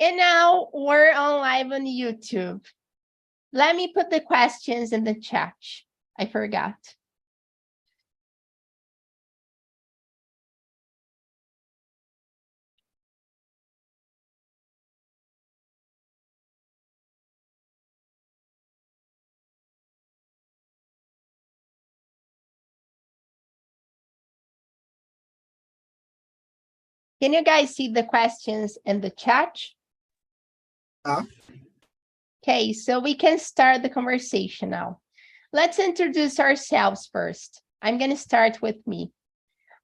And now we're on live on YouTube. Let me put the questions in the chat. I forgot. Can you guys see the questions in the chat? Okay, so we can start the conversation now. Let's introduce ourselves first. I'm going to start with me.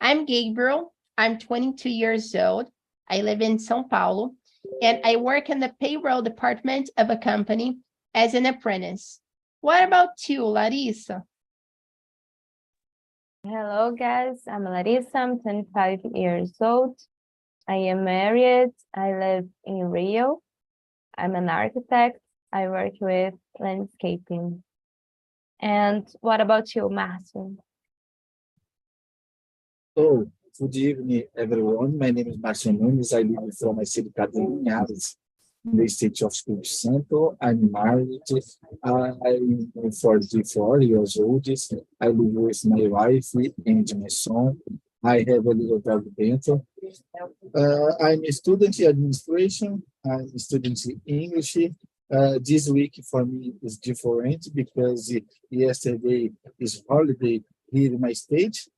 I'm Gabriel. I'm 22 years old. I live in São Paulo, and I work in the payroll department of a company as an apprentice. What about you, Larissa? Hello, guys. I'm Larissa. I'm 25 years old. I am married. I live in Rio. I'm an architect. I work with landscaping. And what about you, Marcio? Oh, good evening, everyone. My name is Marcio Nunes. I live from my city, Linhares, in the state of Espírito Santo. I'm married. I'm 44 years old. I live with my wife and my son. I have a little dog, Bento. I'm a student in administration. I'm a student in English. This week for me is different because yesterday is holiday here in my state.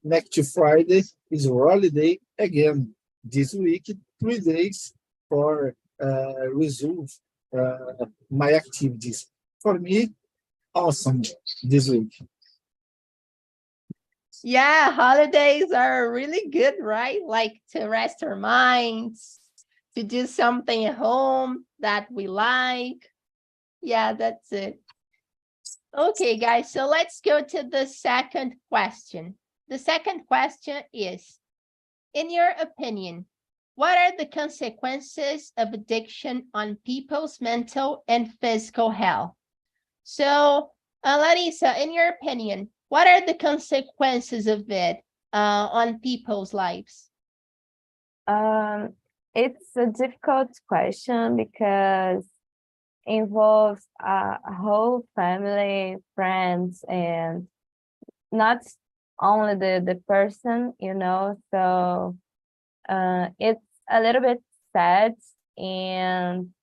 Next Friday is holiday again. This week, 3 days for resume my activities. For me, awesome this week. Yeah, holidays are really good, right? Like to rest our minds, to do something at home that we like. Yeah, that's it. Okay, guys, so let's go to the second question. The second question is, in your opinion, what are the consequences of addiction on people's mental and physical health? So, Larissa, in your opinion, what are the consequences of it on people's lives? It's a difficult question because it involves a whole family, friends, and not only the person, you know, so it's a little bit sad, and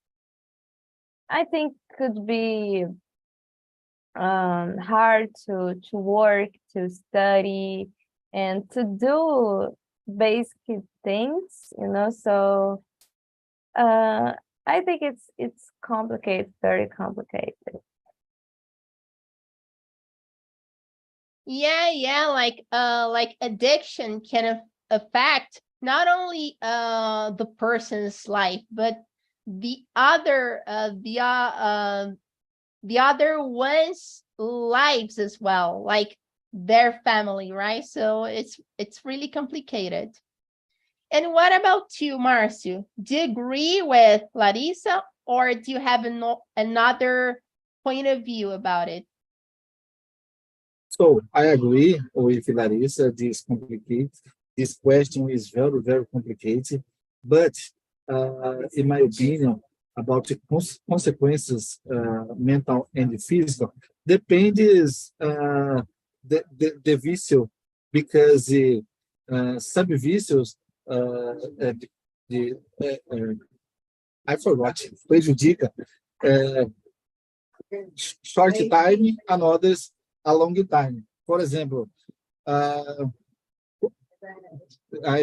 I think could be hard to work, to study, and to do basic things, you know, so I think it's complicated, very complicated. Yeah, like addiction can affect not only the person's life, but the other ones' lives as well, like their family, right? So it's really complicated. And what about you, Marcio? Do you agree with Larissa, or do you have another point of view about it? So I agree with Larissa. This question is very, very complicated. But in my opinion, about the consequences, mental and physical, depends the vício, because some vícios, I forgot, prejudica short time and others a long time. For example, I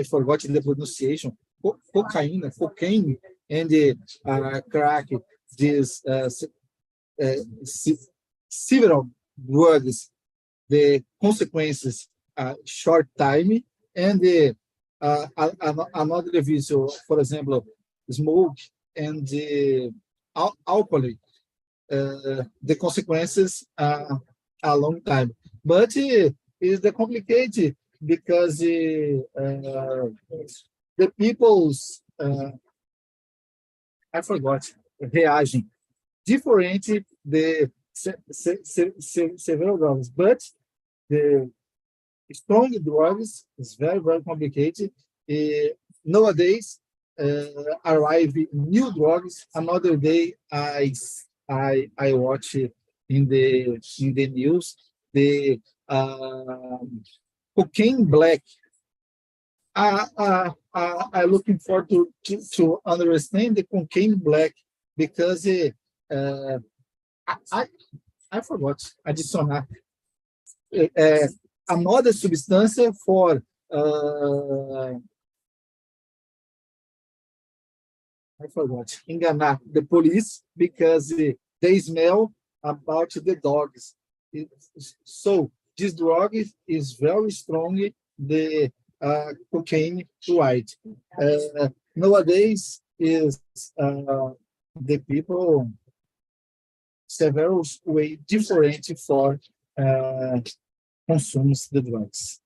forgot the pronunciation. Cocaine, and crack. These several drugs. The consequences short time, and another visual. For example, smoke and alcohol. The consequences a long time, but it's the complicated because the people's I forgot reagem different the several drugs, but the strong drugs is very, very complicated. Nowadays arrive new drugs. Another day, I watch it in the news the cocaine black. I'm looking forward to understand the cocaine black because I forgot adicionar another substância for I forgot enganar the police because they smell about the dogs. So this drug is very strong. The cocaine white. Nowadays is the people several way different for consumes the drugs.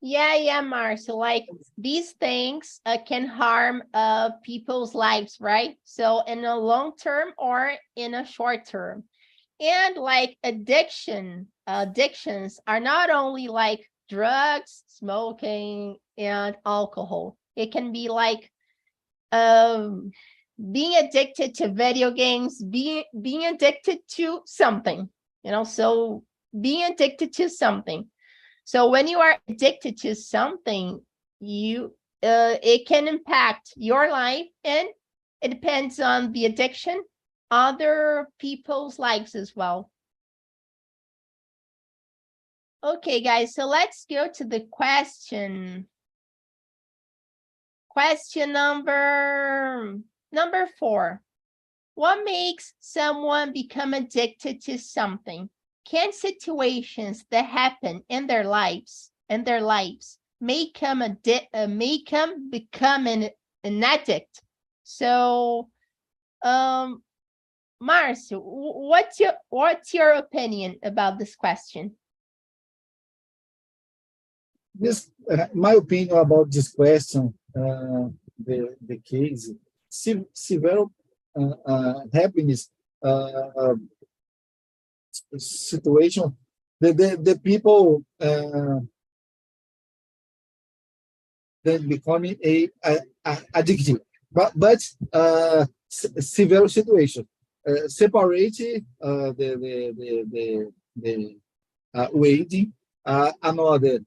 Yeah, Marcio. Like these things can harm people's lives, right? So in a long term or in a short term. And like addictions are not only like drugs, smoking, and alcohol. It can be like being addicted to video games, being addicted to something, so being addicted to something. So when you are addicted to something, it can impact your life, and it depends on the addiction, other people's lives as well. Okay, guys, so let's go to the question. Question number 4. What makes someone become addicted to something? Can situations that happen in their lives make them become an addict? So, Marcio, what's your opinion about this question? This, my opinion about this question, the case, several happiness situation, the people then becoming addictive, but severe situation, separate the waiting, another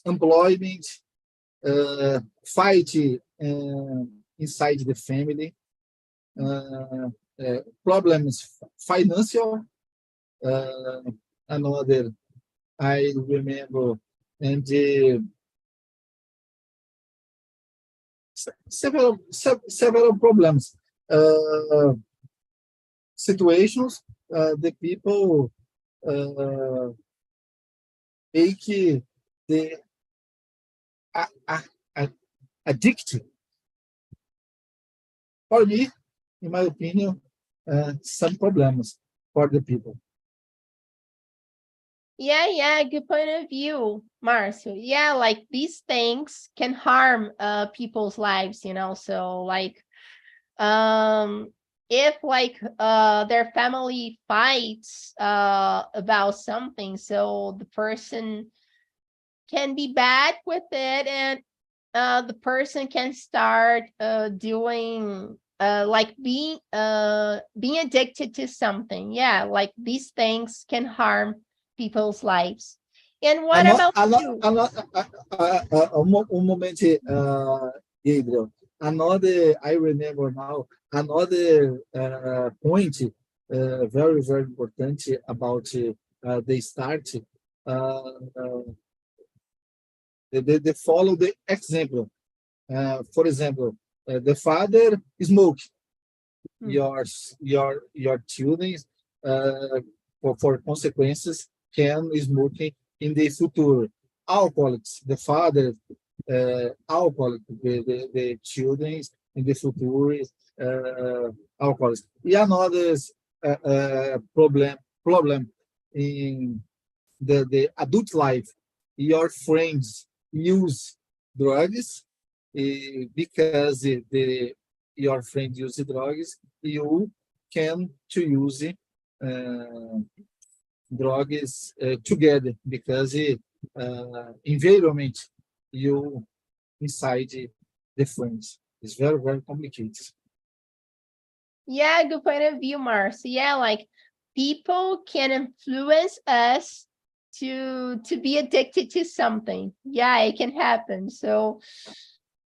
employment, fight inside the family, problems financial, another I remember, and several problems, situations, the people make the addicted. For me, in my opinion, some problems for the people. Yeah, good point of view, Marcio. Yeah, like these things can harm people's lives, so like if like their family fights about something, so the person can be bad with it, and the person can start doing like being addicted to something. Yeah, like these things can harm people's lives. And what about you? Moment, Gabriel. Another, I remember now, another point, very, very important about the start. They follow the example. For example, the father smoke. Your children, for consequences, can smoking in the future. Alcoholics, the father, alcoholic, the children in the future, alcoholics. And another problem in the adult life. Your friends use drugs because your friend use drugs, you can to use drugs together because environment you inside the friends. It's very, very complicated. Yeah, good point of view, Mars. Yeah, like people can influence us to be addicted to something. Yeah, it can happen. So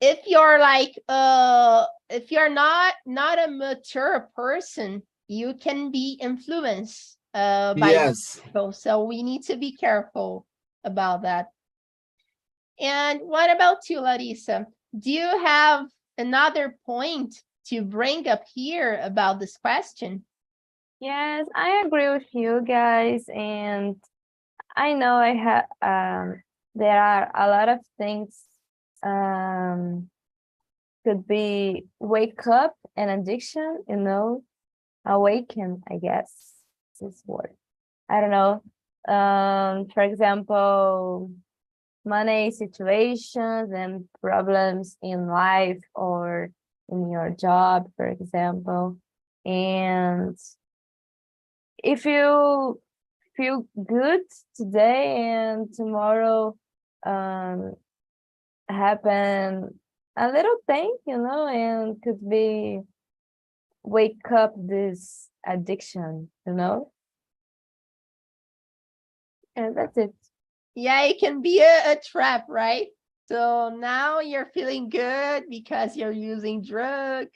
if you're like if you're not a mature person, you can be influenced by Yes. people. So we need to be careful about that. And what about you, Larissa? Do you have another point to bring up here about this question? Yes, I agree with you guys, and I know I have there are a lot of things could be wake up an addiction, awaken, I guess this word. I don't know. For example, money situations and problems in life or in your job, for example. And if you feel good today and tomorrow happen a little thing, and could be wake up this addiction, and that's it. Yeah, it can be a trap, right? So now you're feeling good because you're using drug,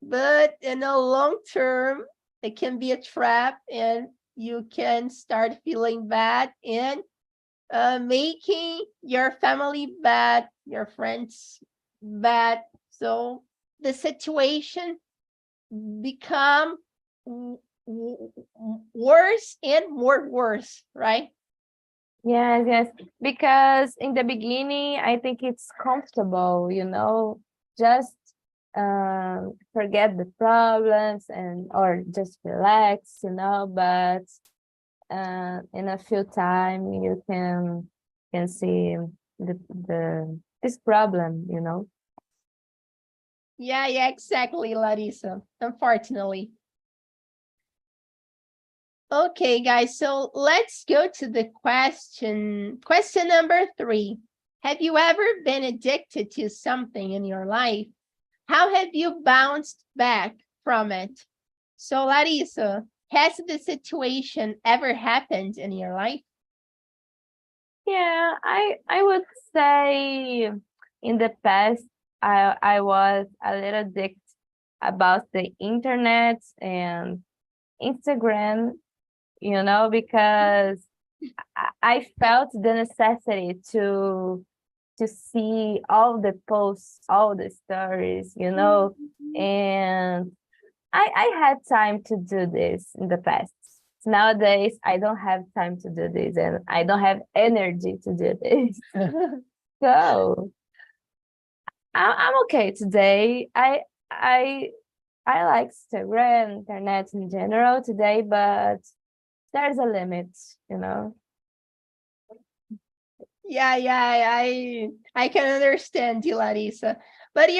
but in the long term, it can be a trap and you can start feeling bad and making your family bad, your friends bad. So the situation become worse and more worse, right? Yes, because in the beginning, I think it's comfortable, just forget the problems or just relax, but in a few time you can see this problem, Yeah, exactly, Larissa, unfortunately. Okay, guys, so let's go to the question. Question number 3. Have you ever been addicted to something in your life? How have you bounced back from it? So, Larissa, has the situation ever happened in your life? Yeah, I would say in the past I was a little addicted about the internet and Instagram, because I felt the necessity to see all the posts, all the stories, and I had time to do this in the past. Nowadays, I don't have time to do this, and I don't have energy to do this. So I'm okay today. I like Instagram, internet in general today, but there's a limit, Yeah, I can understand you, Larissa. But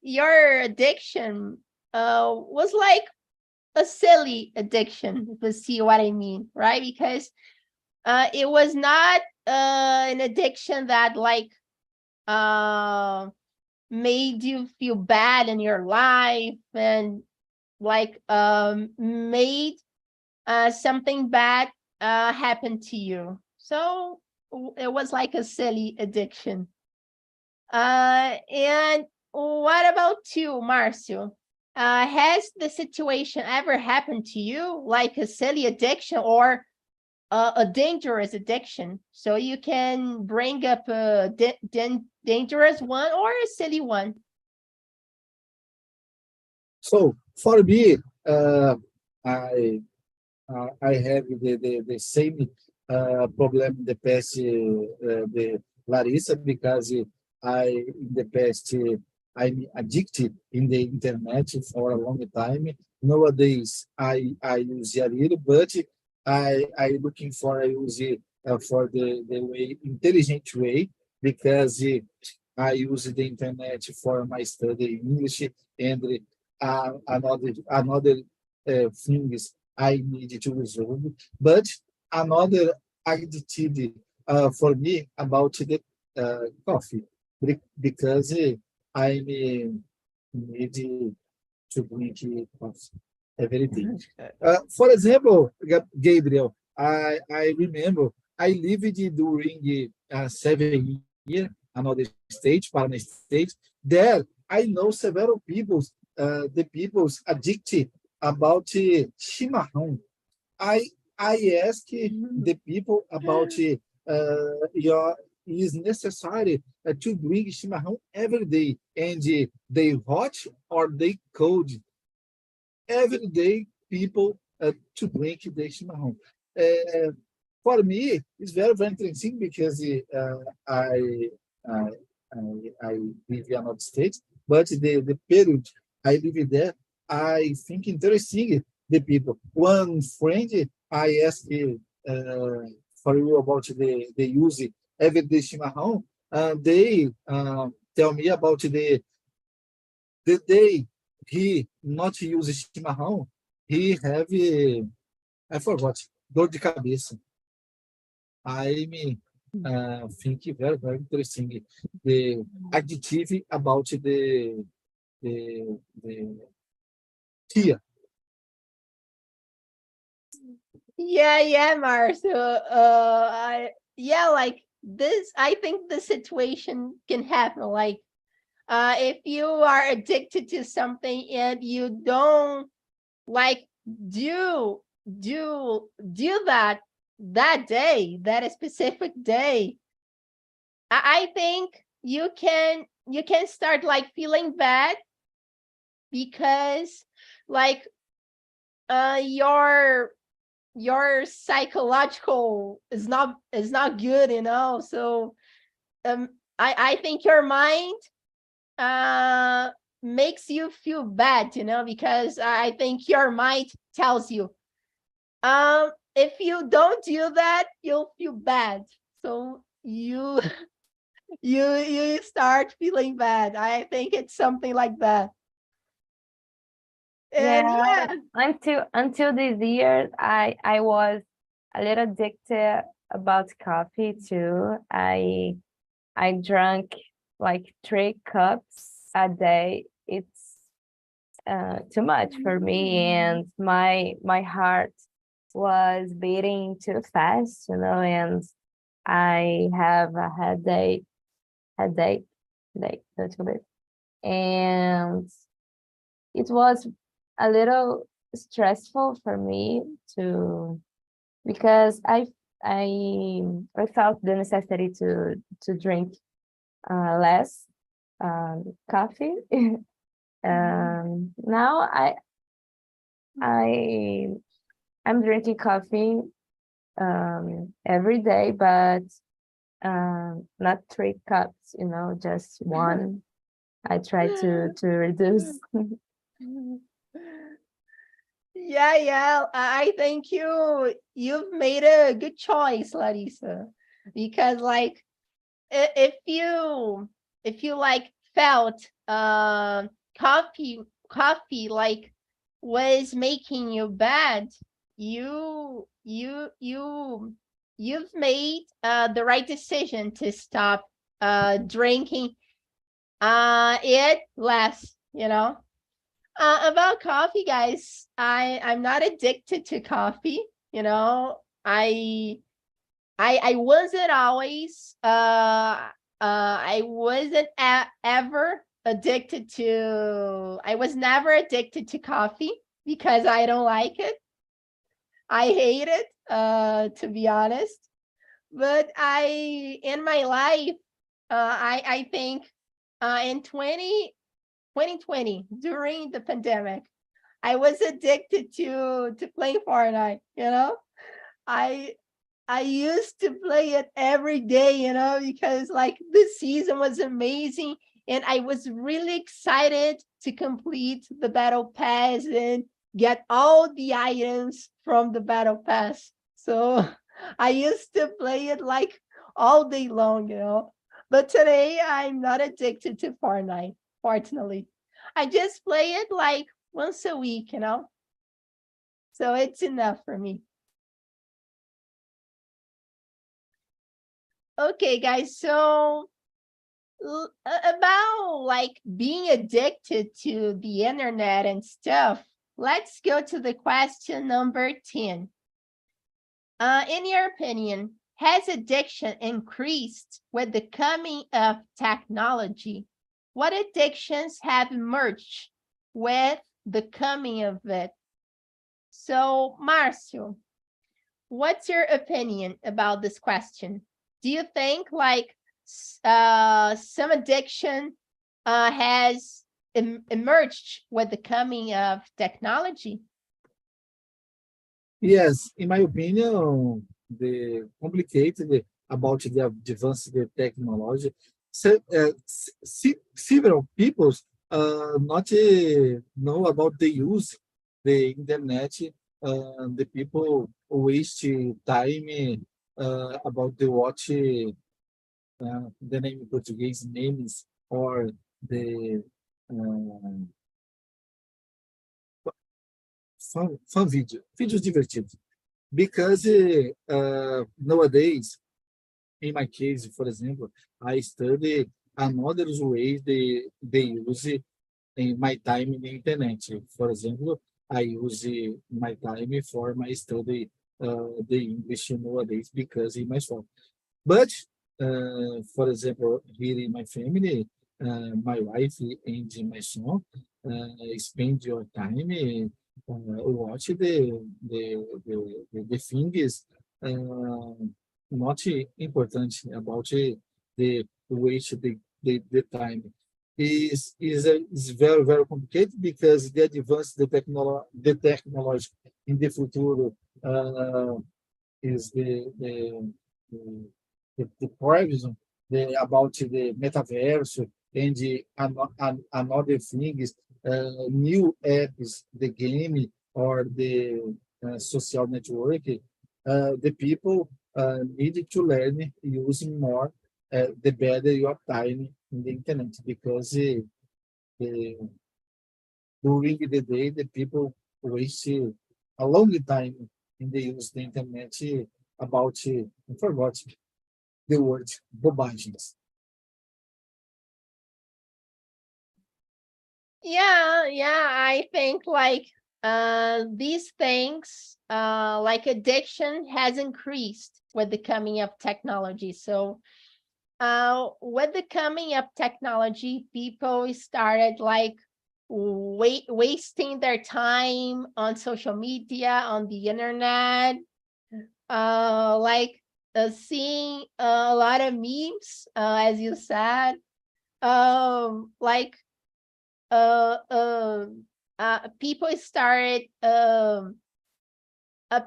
your addiction was like a silly addiction, if you see what I mean, right? Because it was not an addiction that like made you feel bad in your life and like made something bad happen to you. So it was like a silly addiction. And what about you, Marcio? Has the situation ever happened to you, like a silly addiction or a dangerous addiction? So you can bring up a dangerous one or a silly one. So for me, I I have the same problem in the past, the Larissa, because I in the past I'm addicted in the internet for a long time. Nowadays I use a little, but I looking for I use it for the way intelligent way, because I use the internet for my study English, and another things I need to resolve. But another activity for me about coffee because I need to drink coffee every day. For example, Gabriel, I remember I lived during 7 years another state, Paraná state. There, I know several people, the people's addicted about chimarrão. I ask the people about your is necessary to drink chimarrão every day, and they hot or they cold. Every day, people to drink the chimarrão. For me, it's very interesting because I, I live in another state, but the period I live there, I think interesting the people. One friend, I asked for you about the use everyday chimarrão, and they tell me about the day he not use chimarrão, he have I forgot dor de cabeça. I think very interesting the additive about the tea. Yeah, Marcel. Like this, I think the situation can happen. Like, if you are addicted to something and you don't like do that day, that specific day, I think you can start like feeling bad because like your psychological is not good, so I think your mind makes you feel bad, because I think your mind tells you if you don't do that, you'll feel bad, so you you start feeling bad. I think it's something like that. And until this year, I was a little addicted about coffee too. I drank like 3 cups a day. It's too much for me, and my heart was beating too fast, and I have a headache, and it was a little stressful for me to, because I felt the necessity to drink less coffee. Now I'm drinking coffee every day, but not 3 cups, just 1. I try to reduce. Yeah, I think you've made a good choice, Larissa, because like if you like felt coffee like was making you bad, you've made the right decision to stop drinking it less, about coffee, guys, I'm not addicted to coffee, I wasn't always I wasn't ever addicted to I was never addicted to coffee because I don't like it. I hate it, to be honest. But in my life, I think in 2020, during the pandemic, I was addicted to playing Fortnite, I used to play it every day, because like this season was amazing and I was really excited to complete the battle pass and get all the items from the battle pass. So I used to play it like all day long, But today I'm not addicted to Fortnite, fortunately. I just play it like once a week, So it's enough for me. Okay, guys, so about like being addicted to the internet and stuff, let's go to the question number 10. In your opinion, has addiction increased with the coming of technology? What addictions have emerged with the coming of it? So, Marcio, what's your opinion about this question? Do you think like some addiction has emerged with the coming of technology? Yes, in my opinion, the complicated about the advance of the technology, several people not know about the use the internet. The people waste time about the watch the name in Portuguese names or the uh, fun vídeos divertidos. Because nowadays, in my case, for example, I study another way they use in my time in the internet. For example, I use my time for my study the English nowadays because in my phone. But for example, here in my family, my wife and my son spend your time watch the things not important about the waste the time is very complicated because the advance the technology in the future is the provision about the metaverse and another things, new apps, the game or the social network, the people need to learn using more the better your time in the internet because during the day the people waste a long time in the use the internet about I forgot the word bobagens. Yeah, I think like these things like addiction has increased with the coming of technology. So with the coming of technology, people started like wasting their time on social media, on the internet, like seeing a lot of memes, as you said, like people started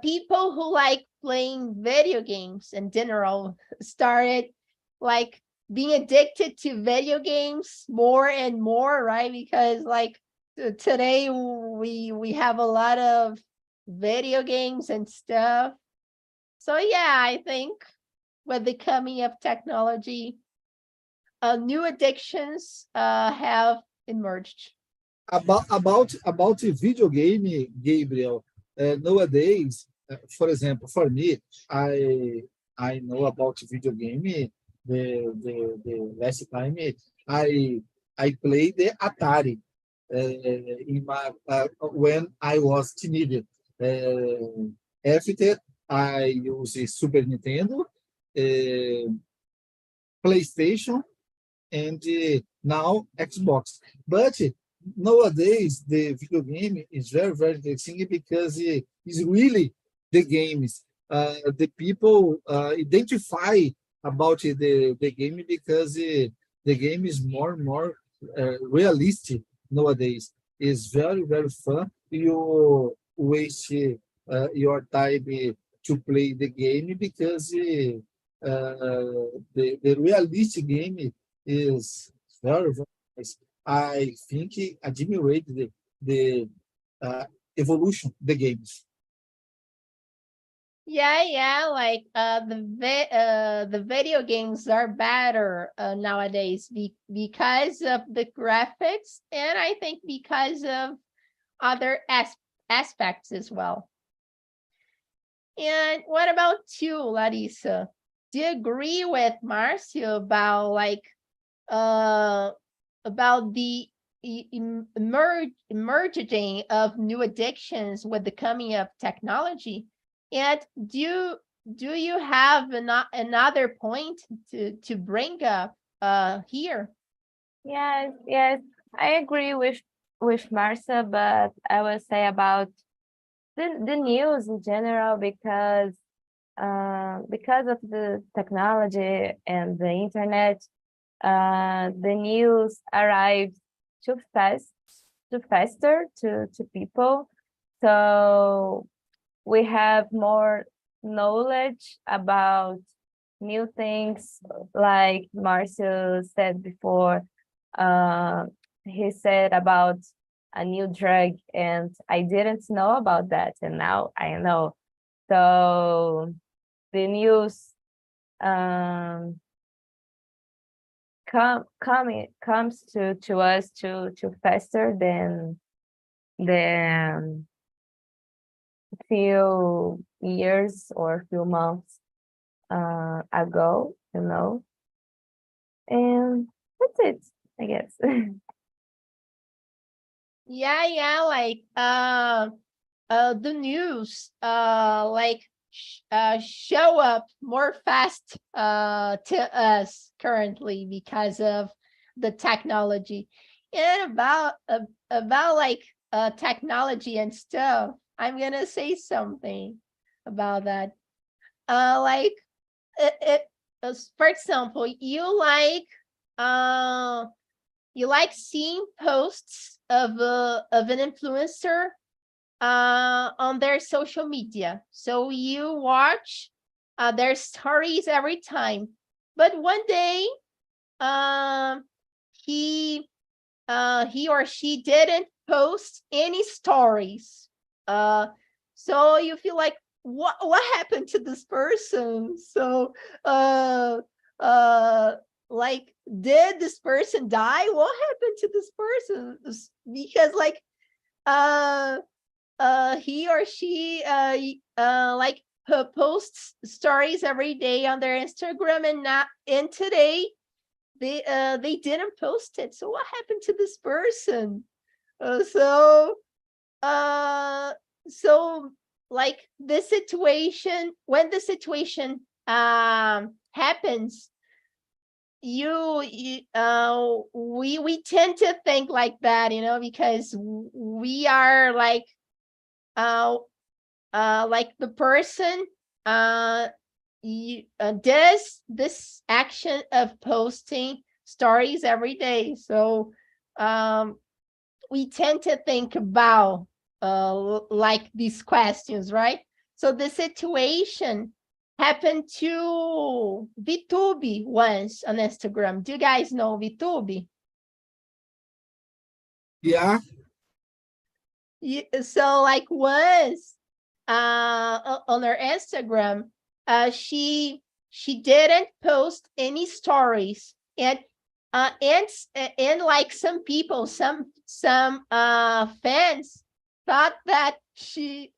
people who like playing video games in general started like being addicted to video games more and more, right? Because like today we have a lot of video games and stuff. So yeah, I think with the coming of technology, new addictions have emerged. About the video game, Gabriel. Nowadays, for example, for me, I know about video game. The last time I played the Atari in my when I was teenager. After I use Super Nintendo, PlayStation, and now Xbox. But nowadays, the video game is very interesting because it's really the games. The people identify about the game because the game is more and more realistic nowadays. It's very fun. You waste your time to play the game because the realistic game is very nice. I think he admired the evolution the games. Yeah, like the video games are better nowadays because of the graphics, and I think because of other aspects as well. And what about you, Larissa? do you agree with Marcio about like about the emerging of new addictions with the coming of technology? And do you have another point to bring up here? Yes, I agree with Marcia, but I will say about the news in general, because of the technology and the internet, the news arrives too faster to people. So we have more knowledge about new things, like Marcio said before. He said about a new drug, and I didn't know about that, and now I know. So the news comes to us too faster than few years or few months ago, and that's it, I guess. Yeah, like the news like show up more fast to us currently because of the technology. And about like technology and stuff, I'm gonna say something about that. Like for example, you like seeing posts of an influencer on their social media. So you watch their stories every time. But one day, he or she didn't post any stories. So you feel like, what happened to this person? So like, did this person die? What happened to this person? Because like he or she like posts stories every day on their Instagram, and today they didn't post it. So what happened to this person? So like this situation, when the situation happens, we tend to think like that, because we are like the person does this action of posting stories every day. So we tend to think about like these questions, right? So the situation happened to VTube once on Instagram. Do you guys know VTube? Yeah. So like once on her Instagram, she didn't post any stories, and like some people, some fans thought that she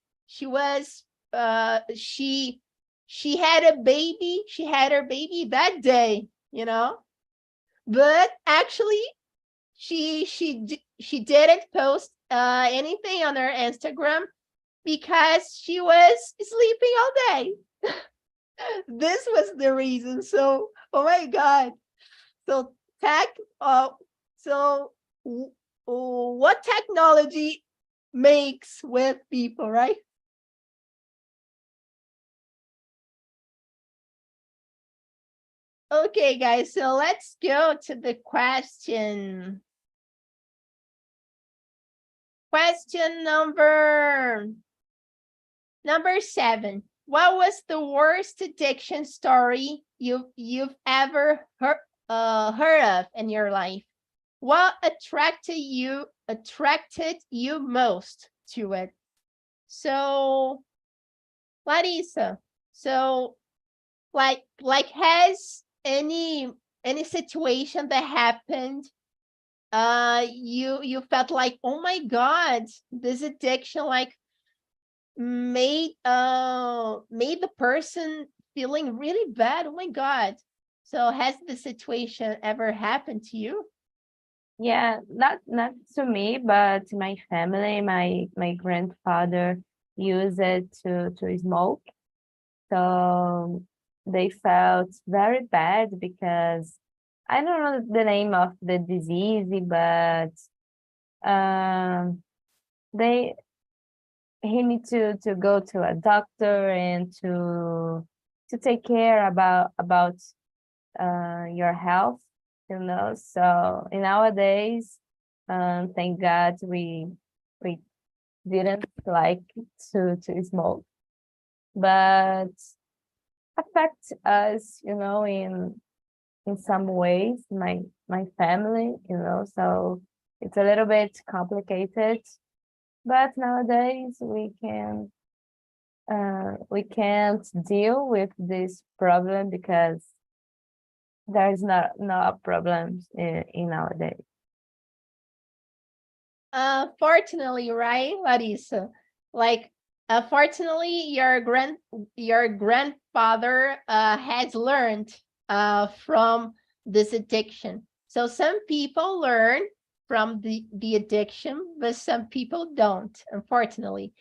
had a baby, she had her baby that day, but actually she didn't post anything on her Instagram because she was sleeping all day. This was the reason. So, oh my God. So what technology makes with people, right? Okay, guys, so let's go to the question. Question number 7. What was the worst addiction story you've ever heard of in your life? What attracted you most to it? So, Larissa, so like has any situation that happened, you felt like, oh my God, this addiction like made the person feeling really bad. Oh my God. So has the situation ever happened to you? Yeah, not to me, but to my family. My grandfather used it to smoke. So they felt very bad because I don't know the name of the disease, but um, they he need to go to a doctor and to take care about your health, you know. So in nowadays, thank God we didn't like to smoke, but affect us, you know, in some ways, my family, you know. So it's a little bit complicated, but nowadays we can't deal with this problem because there's no problems in nowadays. Fortunately, right, Larissa? Like, fortunately, your grandfather has learned from this addiction. So some people learn from the addiction, but some people don't, unfortunately.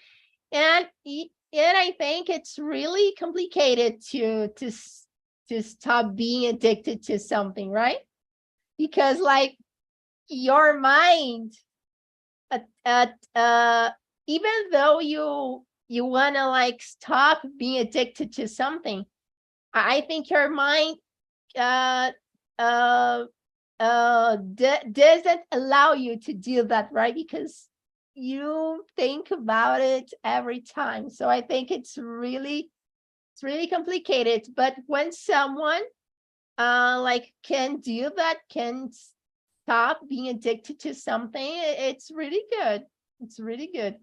And I think it's really complicated to stop being addicted to something, right? Because like your mind, uh, uh, even though you wanna like stop being addicted to something, I think your mind uh uh doesn't allow you to do that, right? Because you think about it every time. So I think it's really complicated. But when someone like can do that, can stop being addicted to something, it's really good. It's really good.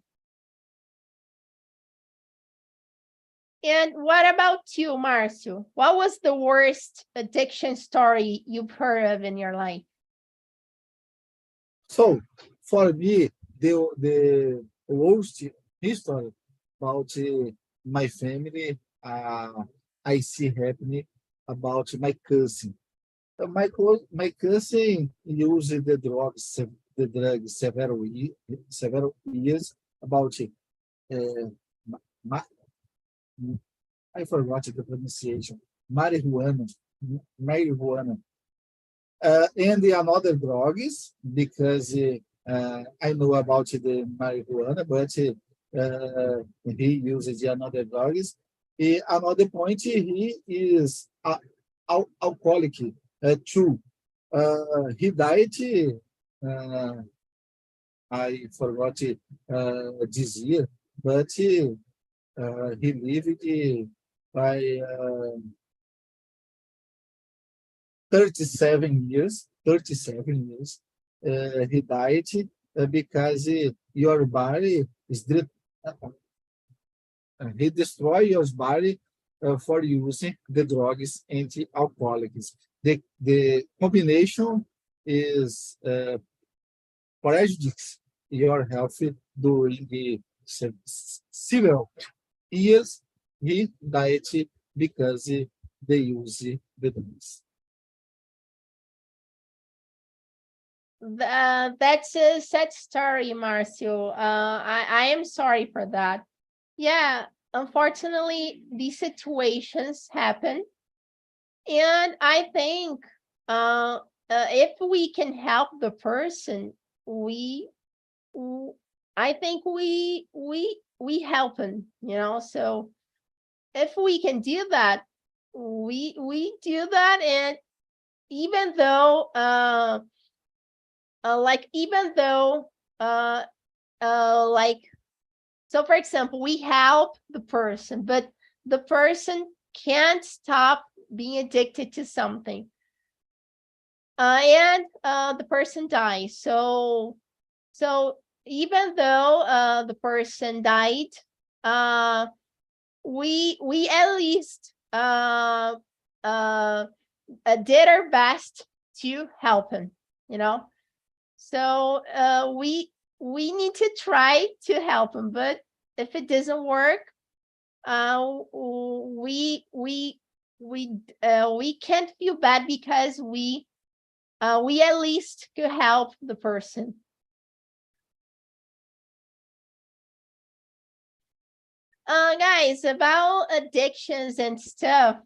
And what about you, Marcio? What was the worst addiction story you've heard of in your life? So for me, the worst history about my family, I see happening about my cousin. My cousin used the drug several years. About ma, I forgot the pronunciation. Marijuana, marijuana, and the another drugs because I know about the marijuana, but he uses the another drugs. Another point, he is alcoholic too. He died. Uh, I forgot this year, but he lived by 37 years. 37 years. He died because your body is he destroy your body for using the drugs anti-alcoholics. The combination is prejudice your health during the several years. He died because they use the drugs. That's a sad story, Marcio. I am sorry for that. Yeah, unfortunately, these situations happen. And I think if we can help the person, we, I think we help them, you know. So if we can do that, we do that. And even though like even though like, so for example, we help the person, but the person can't stop being addicted to something, and the person dies. So even though the person died, we at least did our best to help him, you know. So we need to try to help him, but if it doesn't work, we can't feel bad because we at least could help the person. Guys, about addictions and stuff,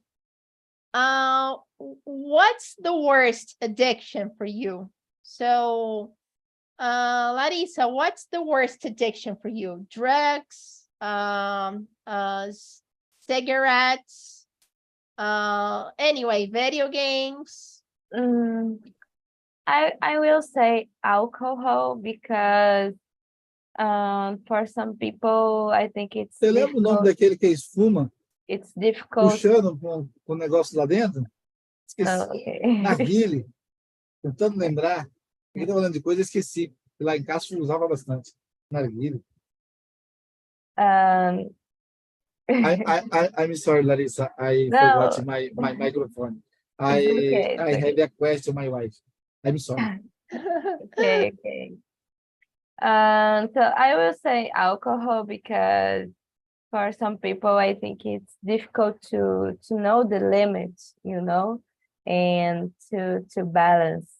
what's the worst addiction for you? So, Larissa, what's the worst addiction for you? Drugs, cigarettes, anyway, video games? I will say alcohol because for some people I think it's Você lembra o nome difficult. daquele que eles fumam, It's difficult. puxando com o negócio lá dentro? Esqueci. Okay. Narguile. Tentando lembrar. Eu estava falando de coisa e esqueci. Lá em casa eu usava bastante. Narguile. I'm sorry, Larissa. I No. forgot my microphone. Okay, I had a question, my wife. I'm sorry. Okay. So I will say alcohol because for some people I think it's difficult to know the limits, and to balance.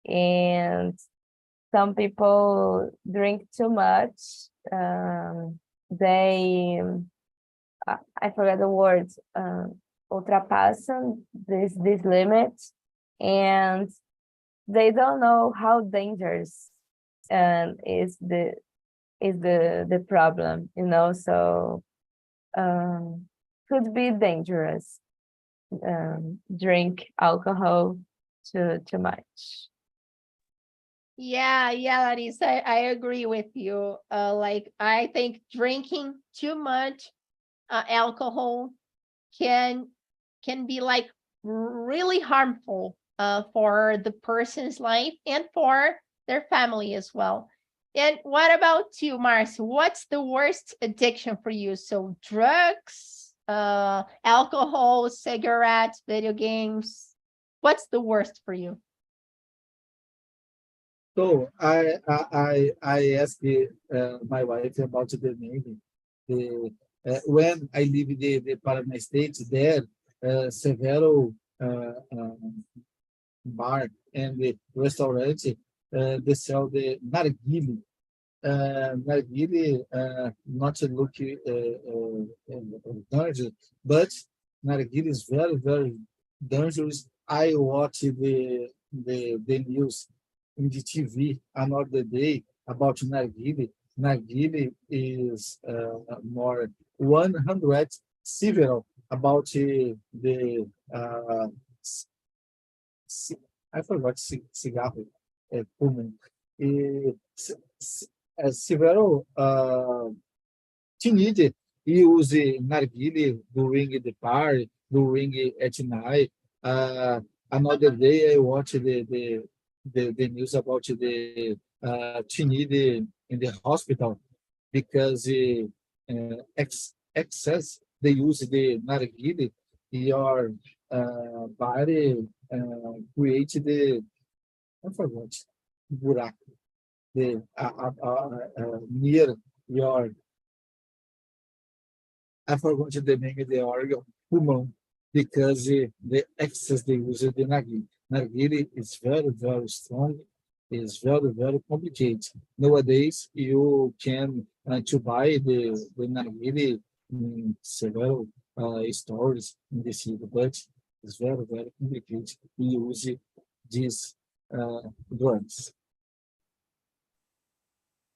And some people drink too much. They I forgot the words. Ultrapassam this limit, and they don't know how dangerous is the problem, so could be dangerous, drink alcohol too much. Yeah, Larissa, I agree with you. Like, I think drinking too much alcohol can be like really harmful for the person's life and for their family as well. And what about you, Marcia? What's the worst addiction for you? So drugs, alcohol, cigarettes, video games. What's the worst for you? So I asked my wife about the name. When I live in the Paraná state, there several bar and the restaurant they sell the narguile. Narguile not to look dangerous, but narguile is very, very dangerous. I watch the news in the TV another day about narguile. Narguile is more 100 several about the I forgot cigarro, pulmão. Several teenagers use narguile during the party, during at night. Another day I watch the news about the teenage in the hospital because excess they use the narguile, your body create the I forgot buraco the near your I forgot the name of the organ pulmão because the excess they use the narguile. Narguile is very, very strong. Is very, very complicated. Nowadays, you can to buy the narguile in several stores in the city, but it's very, very complicated to use these drugs.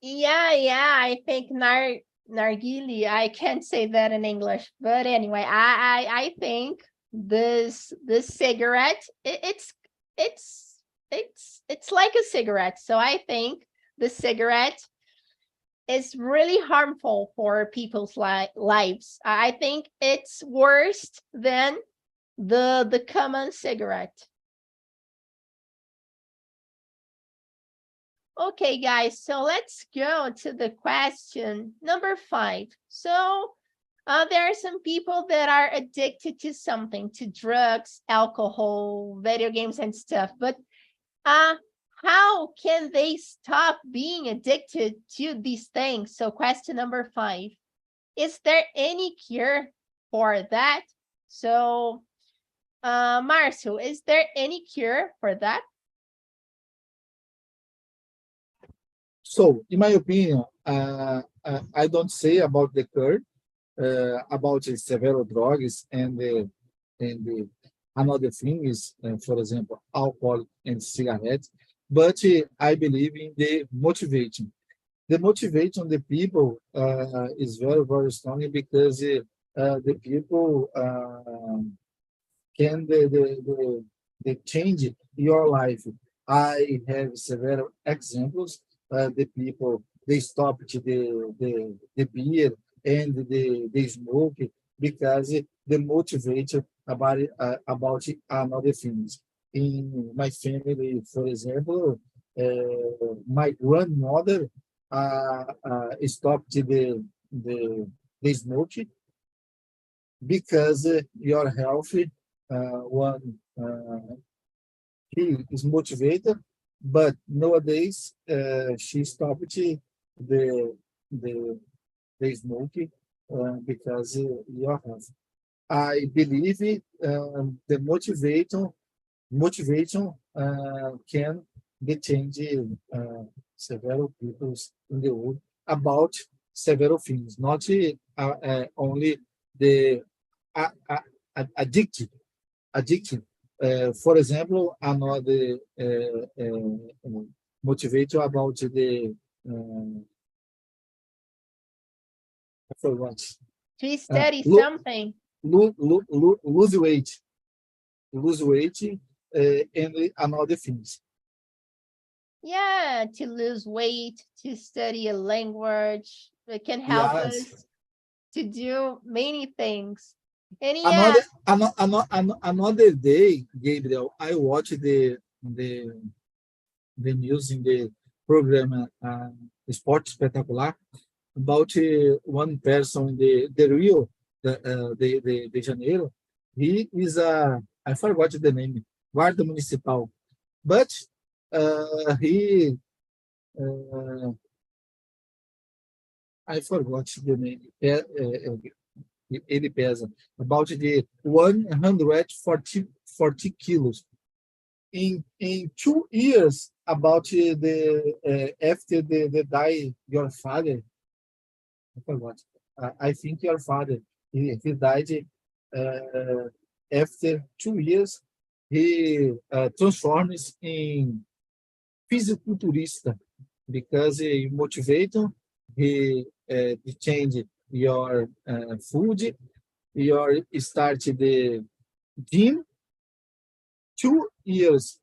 Yeah, I think nargile, I can't say that in English, but anyway, I think this cigarette, it's like a cigarette. So I think the cigarette is really harmful for people's lives. I think it's worse than the common cigarette. Okay, guys, so let's go to the question number 5. So there are some people that are addicted to something, to drugs, alcohol, video games, and stuff. But how can they stop being addicted to these things? So question number 5. Is there any cure for that? So, Marcio, is there any cure for that? So, in my opinion, I don't say about the cure, about several drugs and another thing is, for example, alcohol and cigarettes, but I believe in the motivation. The motivation of the people is very, very strong because the people can the change your life. I have several examples. The people they stopped the beer and the smoke because the motivation about another things. In my family, for example, my grandmother stopped the smoke because your health one he is motivated, but nowadays she stopped the the smoking because your health. I believe the motivation can be change several people in the world about several things, not only the addictive. Addictive. For example, another motivator about the I forgot. To study Lo, something. lose weight, and another things. Yeah, to lose weight, to study a language. It can help Yes. us to do many things. And yeah, Another day, Gabriel, I watched the news in the program Esporte Espetacular about one person in the Rio de Janeiro. He is I forgot the name, guarda municipal, but he I forgot the name. Ele pesa about the 140 kilos in 2 years. About the after the die your father, I forgot. I think your father he died after 2 years. He transforms in fisiculturista because he motivate he change your food, your start the gym 2 years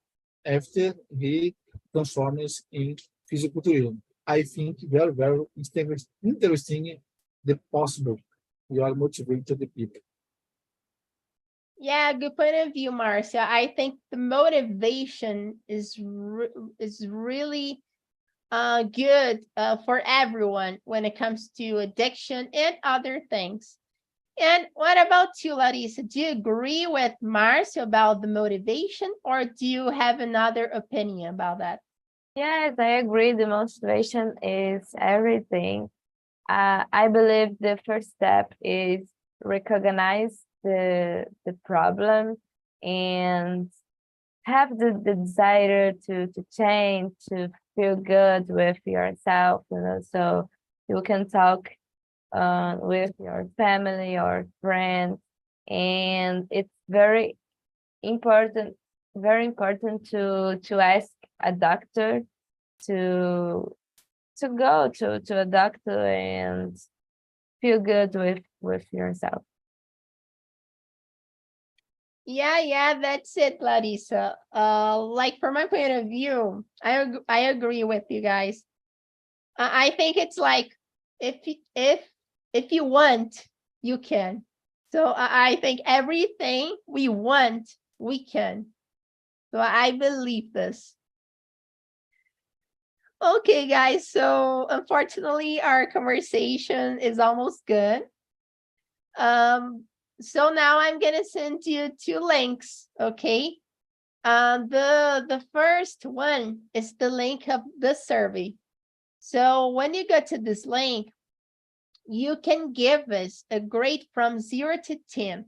after he transforms in fisiculturism. I think very, very interesting the possible you are motivated the people. yeah, good point of view, Marcia. I think the motivation is really good for everyone when it comes to addiction and other things. And what about you, Larissa? Do you agree with Marcia about the motivation, or do you have another opinion about that? Yes, I agree. The motivation is everything. I believe the first step is recognize the problem and have the desire to change, to feel good with yourself, so you can talk with your family or friends. And it's very important to ask a doctor to go to a doctor and feel good with yourself. Yeah, that's it, Larissa. Like from my point of view, I agree with you guys. I think it's like if you want, you can. So I think everything we want, we can. So I believe this. Okay, guys. So unfortunately, our conversation is almost good. So now I'm gonna send you 2 links, okay? The first one is the link of the survey. So when you go to this link, you can give us a grade from 0 to 10.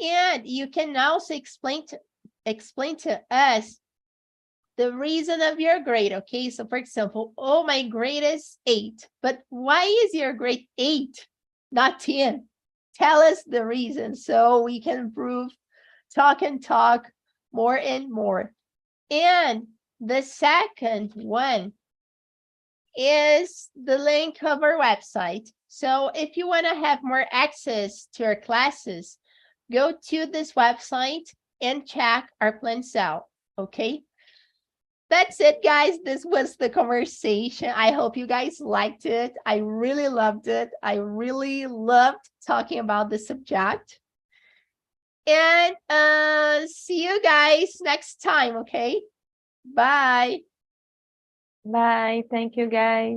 And you can also explain to us the reason of your grade, okay? So for example, oh, my grade is 8, but why is your grade 8, not 10? Tell us the reason so we can improve Talk and Talk more and more. And the second one is the link of our website. So if you want to have more access to our classes, go to this website and check our plans out, okay? That's it, guys. This was the conversation. I hope you guys liked it. I really loved it. I really loved talking about this subject. And see you guys next time, okay? Bye. Bye. Thank you, guys.